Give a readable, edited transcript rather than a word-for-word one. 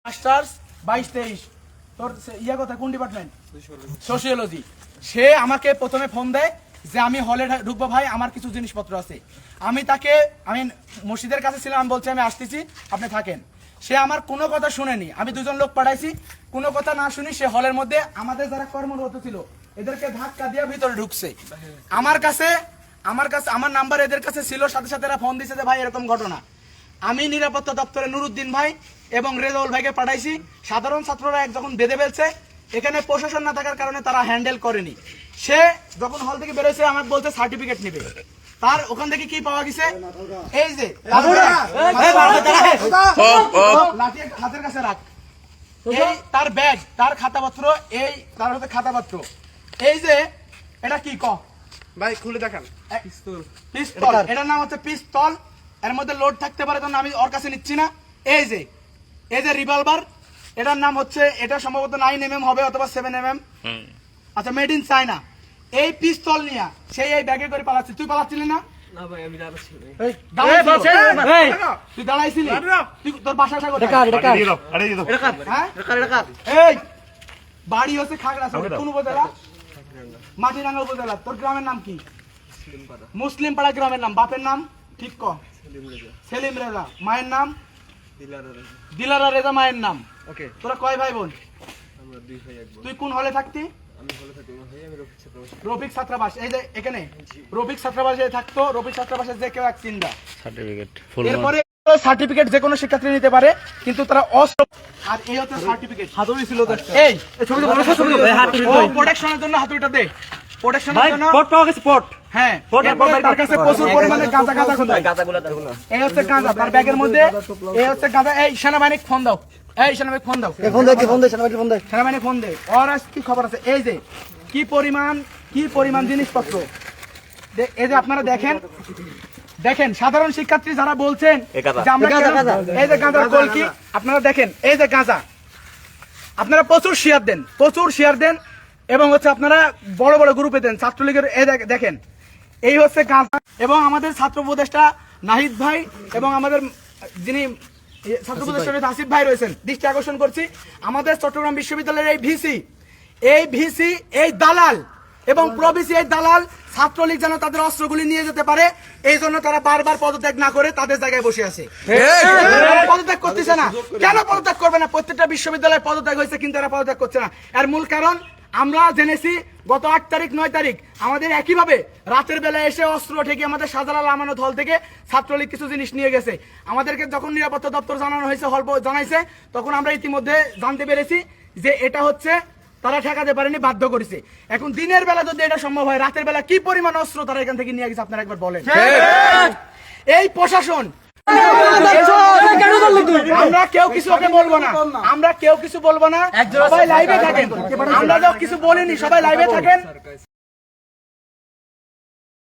Masters 22-23 তোর ইয়া কথা কোন ডিপার্টমেন্ট? সোশিওলজি। সে আমাকে প্রথমে ফোন দেয় যে আমি হলে ঢুকবো ভাই, আমার কিছু জিনিসপত্র আছে। আমি মসজিদের কাছে ছিলাম, আমি বলছি আমি আসতেছি, আপনি থাকেন। সে আমার কোনো কথা শুনেনি। আমি দুজন লোক পাঠাইছি, কোনো কথা না শুনি সে হলের মধ্যে আমাদের যারা কর্মরত ছিল এদেরকে ধাক্কা দিয়ে ভিতরে ঢুকছে। আমার নাম্বার এদের কাছে ছিল, সাথে সাথে এরা ফোন দিছে যে ভাই এরকম ঘটনা। আমি নিরাপত্তা দপ্তরে নুরুদ্দিন ভাই এবং রেজাউল ভাইকে পাঠাইছি। সাধারণ ছাত্ররা যখন বেঁধে ফেলছে, এখানে প্রশাসন না থাকার কারণে তারা হ্যান্ডেল করেনি। সে যখন হল থেকে বেরোয়েছে আমাকে বলছে সার্টিফিকেট নেবে। তার ওখান থেকে কি পাওয়া গেছে? এই যে হাতের কাছে রাখ, এই তার ব্যাগ, তার খাতাপত্র, এই তার হাতে খাতাপত্র। এই যে এটা কি ক ভাই খুলে দেখান। পিস্তল, এটার নাম হচ্ছে পিস্তল। এর মধ্যে লোড থাকতে পারে, তখন আমি ওর কাছে নিচ্ছি না। এই যে রিভলভার, এটার নাম হচ্ছে, এটা সম্ভবত 9mm হবে অথবা 7mm। আচ্ছা, মেড ইন চায়না। এই পিস্তল নিয়ে সেই এই ব্যাগে করে পালাচ্ছে। তুই পালাচ্ছিলি না? তুই দাঁড়াইছিলি? তোর বাসাটা কোথায়? এই বাড়ি হচ্ছে খাগড়াছড়ি। কোন উপজেলা? মাটিরাঙ্গা উপজেলা। তোর গ্রামের নাম কি? মুসলিম পাড়া গ্রামের নাম। বাপের নাম ঠিক ক? সেলিম রেজা। মায়ের নাম? দিলারা রেজা মায়ের নাম। ওকে, তোরা কয় ভাই বোন? তুই কোন হলে থাকতি? রফিক ছাত্রাবাস। এই যে এখানে রফিক ছাত্রাবাসে থাকতো। রফিক ছাত্রাবাসে যে কেউ এক চিন্তা সার্টিফিকেট। এরপরে সার্টিফিকেট যে কোনো শিক্ষার্থী নিতে পারে, কিন্তু তারা অস্ত্র। আর এই হচ্ছে সার্টিফিকেট। হাতুড়ি ছিল তো। এই ছবিটা বড় ছবি, প্রোটেকশনের জন্য হাতুড়িটা দে। প্রোটেকশনের জন্য পট পাওয়া গেছে। পট, হ্যাঁ, তার কাছে প্রচুর পরিমাণে গাঁজা কোথায়? এই হচ্ছে গাঁজা তার ব্যাগের মধ্যে। এই হচ্ছে গাঁজা। এই সেনাবাহিনী ফোন দাও। এই সেনাবাহিনী ফোন দাও। সেনাবাহিনী ফোন দে। ওর কি খবর আছে? এই যে কি পরিমাণ জিনিসপত্র। এই যে আপনারা দেখেন সাধারণ শিক্ষার্থী যারা বলছেন যে আমরা এই যে গাঁজার কলকি, আপনারা দেখেন এই যে গাঁজা। আপনারা প্রচুর শেয়ার দেন এবং হচ্ছে আপনারা বড় বড় গ্রুপে দেন ছাত্রলীগের। এই দেখেন এই হচ্ছে গাঁজা। এবং আমাদের ছাত্র উপদেষ্টা নাহিদ ভাই এবং আমাদের যিনি ছাত্র উপদেষ্টা আসিফ ভাই রয়েছেন, দৃষ্টি আকর্ষণ করছি, আমাদের চট্টগ্রাম বিশ্ববিদ্যালয়ের এই ভিসি এই দালাল এবং প্রভিসি এই দালাল ছাত্রলীগ যেন তাদের অস্ত্রগুলি নিয়ে যেতে পারে, এই জন্য তারা বারবার পদত্যাগ না করে তাদের জায়গায় বসে আছে। পদত্যাগ করতেছে না কেন? পদত্যাগ করবে না। প্রত্যেকটা বিশ্ববিদ্যালয়ে পদত্যাগ হয়েছে, কিন্তু এরা পদত্যাগ করছে না। এর মূল কারণ আমরা জেনেছি গত 8 তারিখ 9 তারিখ আমাদের একইভাবে রাতের বেলায় এসে অস্ত্র ঠেকে আমাদের শাহজালাল আমানত হল থেকে ছাত্রলীগ কিছু জিনিস নিয়ে গেছে। আমাদেরকে যখন নিরাপত্তা দপ্তর জানানো হয়েছে, হল জানাইছে, তখন আমরা ইতিমধ্যে জানতে পেরেছি যে এটা হচ্ছে তারা ঠেকাতে পারেনি, বাধ্য করেছে। এখন দিনের বেলা যদি এটা সম্ভব হয়, রাতের বেলা কি পরিমাণ অস্ত্র তারা এখান থেকে নিয়ে গেছে আপনারা একবার বলেন। এই প্রশাসন, আমরা কেউ কিছু ওকে বলবো না, সবাই লাইভে থাকেন। আমরা যাও কিছু বলিনি, সবাই লাইভে থাকেন।